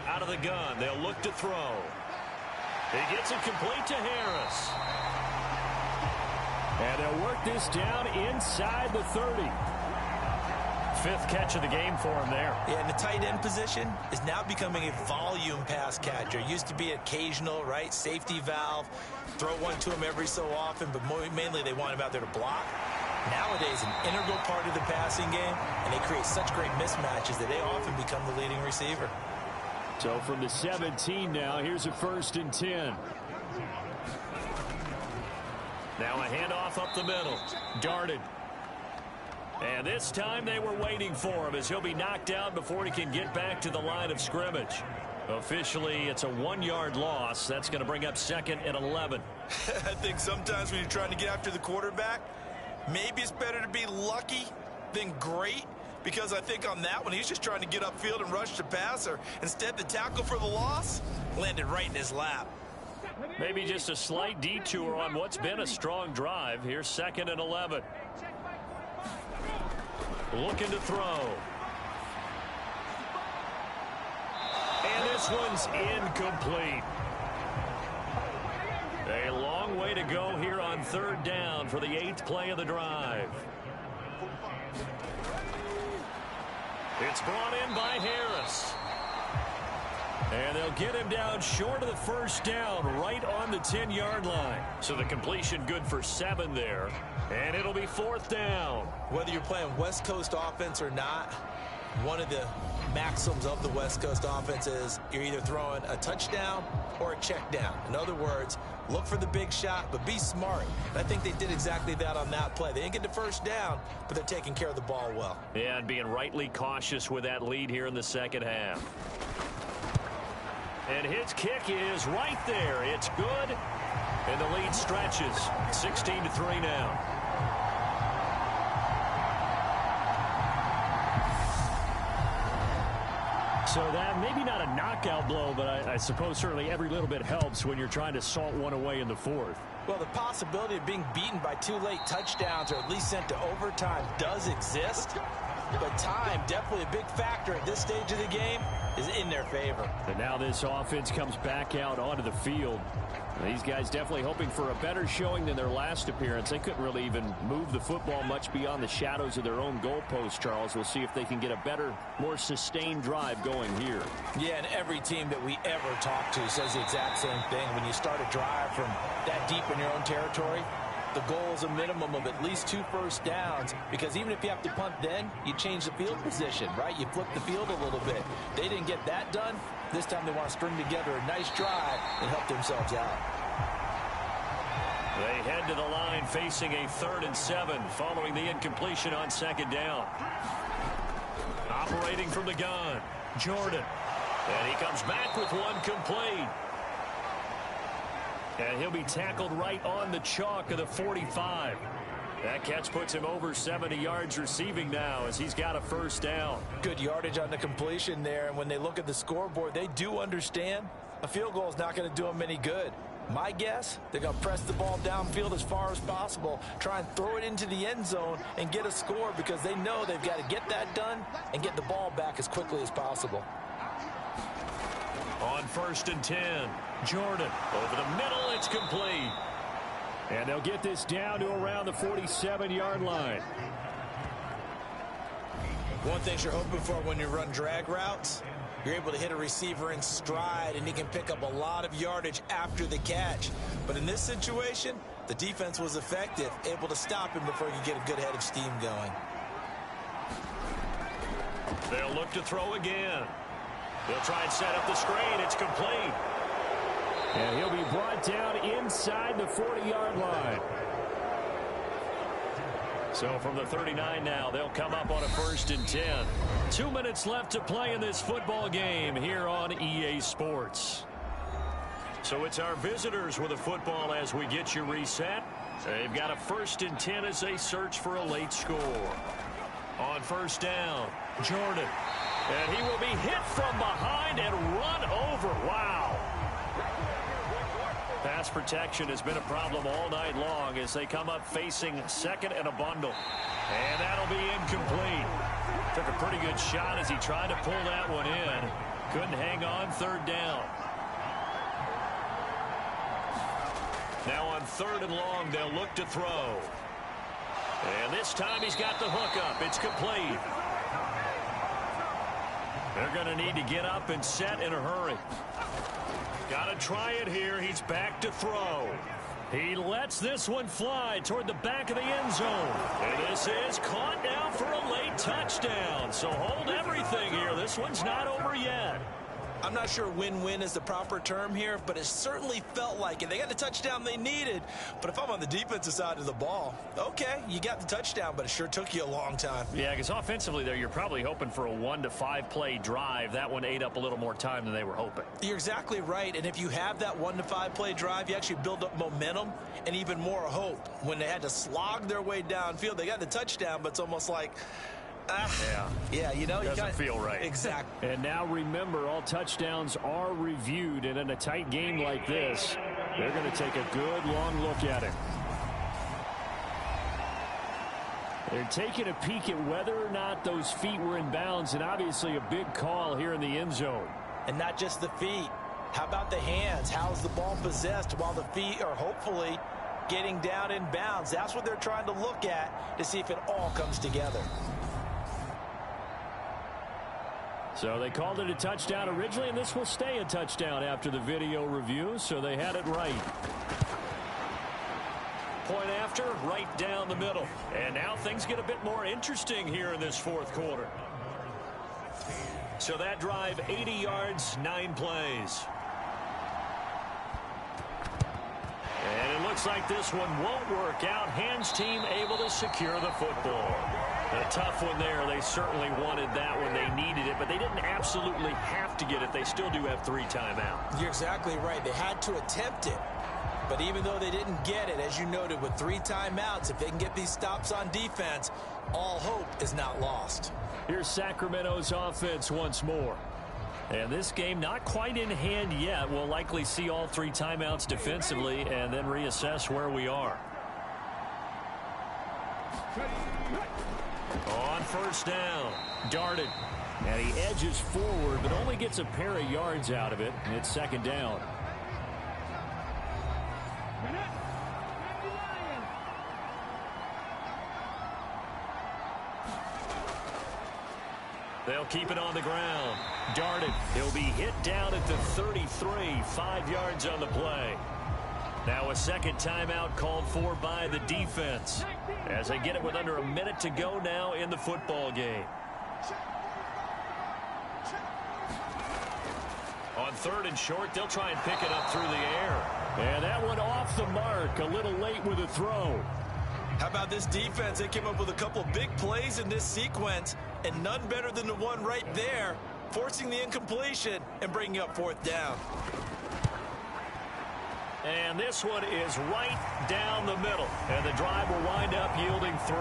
Out of the gun, they'll look to throw. He gets it complete to Harris. And they'll work this down inside the 30. 5th catch of the game for him there. Yeah, and the tight end position is now becoming a volume pass catcher. Used to be occasional, right? Safety valve. Throw one to him every so often, but mainly they want him out there to block. Nowadays, an integral part of the passing game, and they create such great mismatches that they often become the leading receiver. So from the 17 now, here's a 1st and 10. Now a handoff up the middle. Darted. And this time they were waiting for him as he'll be knocked out before he can get back to the line of scrimmage. Officially, it's a 1-yard loss. That's going to bring up 2nd and 11. I think sometimes when you're trying to get after the quarterback, maybe it's better to be lucky than great, because I think on that one, he's just trying to get upfield and rush the passer. Instead, the tackle for the loss landed right in his lap. Maybe just a slight detour on what's been a strong drive. Here's 2nd and 11. Looking to throw. And this one's incomplete. A long way to go here on 3rd down for the 8th play of the drive. It's brought in by Harris. And they'll get him down short of the first down, right on the 10-yard line. So the completion good for 7 there. And it'll be 4th down. Whether you're playing West Coast offense or not, one of the maxims of the West Coast offense is you're either throwing a touchdown or a check down. In other words, look for the big shot, but be smart. And I think they did exactly that on that play. They didn't get the first down, but they're taking care of the ball well. Yeah, and being rightly cautious with that lead here in the second half. And his kick is right there. It's good. And the lead stretches. 16-3 now. So that maybe not a knockout blow, but I suppose certainly every little bit helps when you're trying to salt one away in the 4th. Well, the possibility of being beaten by 2 late touchdowns or at least sent to overtime does exist. But time, definitely a big factor at this stage of the game, is in their favor. And now this offense comes back out onto the field. These guys definitely hoping for a better showing than their last appearance. They couldn't really even move the football much beyond the shadows of their own goalpost, Charles. We'll see if they can get a better, more sustained drive going here. Yeah, and every team that we ever talk to says the exact same thing. When you start a drive from that deep in your own territory, the goal is a minimum of at least 2 first downs, because even if you have to punt then, you change the field position, right? You flip the field a little bit. They didn't get that done. This time they want to string together a nice drive and help themselves out. They head to the line facing a 3rd and 7 following the incompletion on 2nd down. Operating from the gun, Jordan. And he comes back with one complete. And he'll be tackled right on the chalk of the 45. That catch puts him over 70 yards receiving now as he's got a first down. Good yardage on the completion there. And when they look at the scoreboard, they do understand a field goal is not going to do them any good. My guess, they're going to press the ball downfield as far as possible, try and throw it into the end zone and get a score, because they know they've got to get that done and get the ball back as quickly as possible. On 1st and 10, Jordan over the middle, it's complete. And they'll get this down to around the 47-yard line. One thing you're hoping for when you run drag routes, you're able to hit a receiver in stride, and he can pick up a lot of yardage after the catch. But in this situation, the defense was effective, able to stop him before he could get a good head of steam going. They'll look to throw again. They'll try and set up the screen. It's complete. And he'll be brought down inside the 40-yard line. So from the 39 now, they'll come up on a 1st and 10. 2 minutes left to play in this football game here on EA Sports. So it's our visitors with a football as we get you reset. They've got a 1st and 10 as they search for a late score. On 1st down, Jordan. And he will be hit from behind and run over. Wow. Pass protection has been a problem all night long as they come up facing 2nd and a bundle. And that'll be incomplete. Took a pretty good shot as he tried to pull that one in. Couldn't hang on 3rd down. Now on 3rd and long, they'll look to throw. And this time he's got the hook up. It's complete. They're going to need to get up and set in a hurry. Got to try it here. He's back to throw. He lets this one fly toward the back of the end zone. And this is caught now for a late touchdown. So hold everything here. This one's not over yet. I'm not sure win-win is the proper term here, but it certainly felt like it. They got the touchdown they needed, but if I'm on the defensive side of the ball, okay, you got the touchdown, but it sure took you a long time. Yeah, because offensively there, you're probably hoping for a 1 to 5 play drive. That one ate up a little more time than they were hoping. You're exactly right, and if you have that 1 to 5 play drive, you actually build up momentum and even more hope. When they had to slog their way downfield, they got the touchdown, but it's almost like, yeah, you know, doesn't feel right. Exactly. And now remember, all touchdowns are reviewed, and in a tight game like this, they're going to take a good long look at it. They're taking a peek at whether or not those feet were in bounds, and obviously a big call here in the end zone. And not just the feet. How about the hands? How's the ball possessed while the feet are hopefully getting down in bounds? That's what they're trying to look at to see if it all comes together. So they called it a touchdown originally, and this will stay a touchdown after the video review, so they had it right. Point after, right down the middle. And now things get a bit more interesting here in this 4th quarter. So that drive, 80 yards, 9 plays. And it looks like this one won't work out. Hands team able to secure the football. A tough one there. They certainly wanted that when they needed it, but they didn't absolutely have to get it. They still do have 3 timeouts. You're exactly right. They had to attempt it. But even though they didn't get it, as you noted, with 3 timeouts, if they can get these stops on defense, all hope is not lost. Here's Sacramento's offense once more. And this game not quite in hand yet. We'll likely see all 3 timeouts defensively and then reassess where we are. On 1st down, darted. And he edges forward, but only gets a pair of yards out of it. And it's 2nd down. They'll keep it on the ground. Darted. He'll be hit down at the 33. 5 yards on the play. Now a 2nd timeout called for by the defense as they get it with under a minute to go now in the football game. On 3rd and short, they'll try and pick it up through the air. And that one off the mark, a little late with a throw. How about this defense? They came up with a couple big plays in this sequence, and none better than the one right there, forcing the incompletion and bringing up 4th down. And this one is right down the middle. And the drive will wind up yielding 3.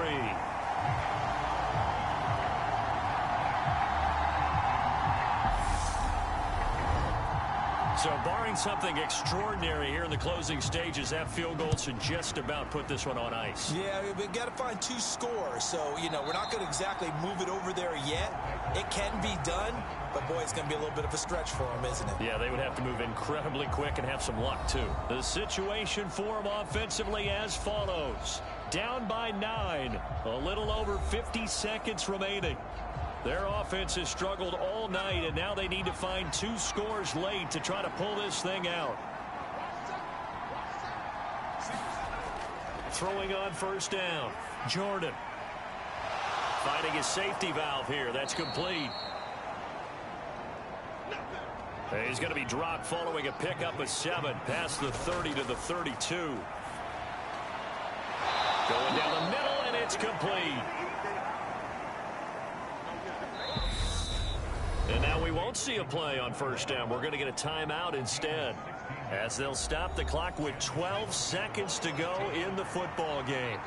So barring something extraordinary here in the closing stages, that field goal should just about put this one on ice. Yeah, we've got to find 2 scores. So, you know, we're not going to exactly move it over there yet. It can be done, but boy, it's going to be a little bit of a stretch for them, isn't it? Yeah, they would have to move incredibly quick and have some luck, too. The situation for them offensively as follows. Down by 9, a little over 50 seconds remaining. Their offense has struggled all night, and now they need to find 2 scores late to try to pull this thing out. Throwing on 1st down, Jordan. Finding his safety valve here. That's complete. He's going to be dropped following a pickup of 7 past the 30 to the 32. Going down the middle, and it's complete. And now we won't see a play on first down. We're going to get a timeout instead, as they'll stop the clock with 12 seconds to go in the football game.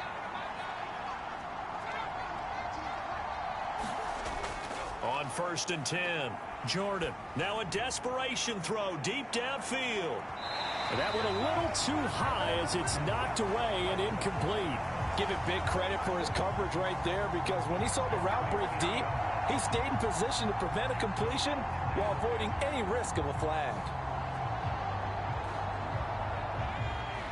On 1st and 10, Jordan. Now a desperation throw deep downfield. And that went a little too high as it's knocked away and incomplete. Give it big credit for his coverage right there, because when he saw the route break deep, he stayed in position to prevent a completion while avoiding any risk of a flag.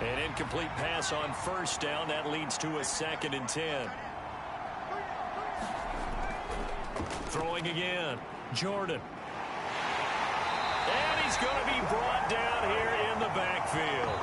An incomplete pass on first down. That leads to a 2nd and 10. Throwing again, Jordan. And he's going to be brought down here in the backfield.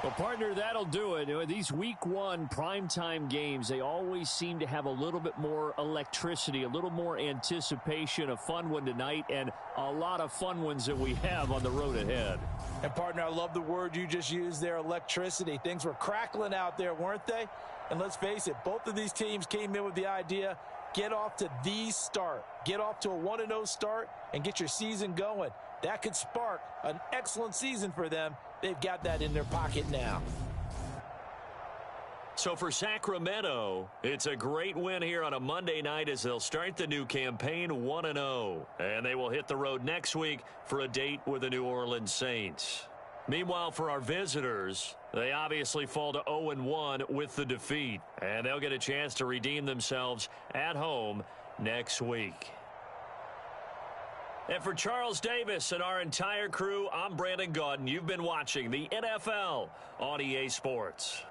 Well, partner, that'll do it. These week 1 primetime games, they always seem to have a little bit more electricity, a little more anticipation. A fun one tonight, and a lot of fun ones that we have on the road ahead. And, partner, I love the word you just used there, electricity. Things were crackling out there, weren't they? And let's face it, both of these teams came in with the idea, get off to the start. Get off to a 1-0 start and get your season going. That could spark an excellent season for them. They've got that in their pocket now. So for Sacramento, it's a great win here on a Monday night as they'll start the new campaign 1-0. And they will hit the road next week for a date with the New Orleans Saints. Meanwhile, for our visitors, they obviously fall to 0-1 with the defeat. And they'll get a chance to redeem themselves at home next week. And for Charles Davis and our entire crew, I'm Brandon Gaudin. You've been watching the NFL on EA Sports.